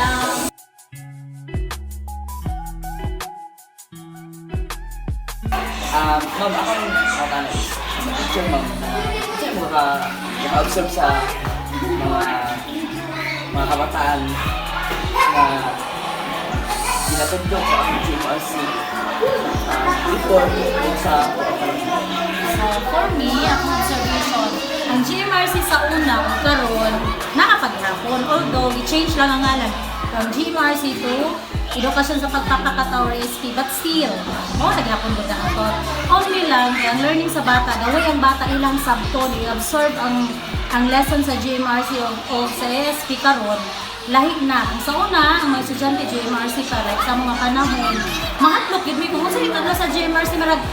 lang. Ma'am, ako ang matanong. Sa teacher, ma'am, kasi maka-observe sa mga kabataan na pinatugtog sa GMRC before sa So, for me, ang observation, ang GMRC sa una, karon nakapaghapon. Although, i-change lang ang ngalan from GMRC to Edukasyon sa Pagpapakatao Recipe, but still, naghapon ko na ito. Only lang, ang learning sa bata, the way ang bata ilang sabton, i-absorb ang lesson sa GMRC o sa ASP karon, lahi na. Ang sa una, ang mga estudyante GMRC pa, like sa mga panahon, mahatlok yun, may kung saan ito sa GMRC, marag,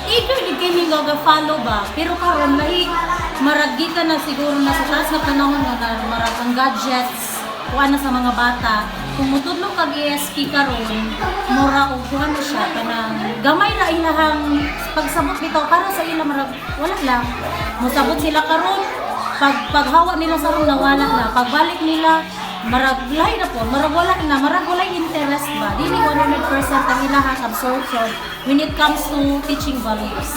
eager din kayo follow ba? Pero karon lahi, marag ka na siguro na sa taas na panahon na marag ang gadgets, kuha na sa mga bata. Kung mutudlo kag ESP karon, mura og kuha na siya kanang gamay ra ilahang pagsabot bitaw para sa ila marag wala lang. Musabot sila karon, paghawa nila sa ron nawala na. Pagbalik nila marag lahi na po, marag wala na, marag wala interest ba. Dili 100% ang ilahang absorption when it comes to teaching values.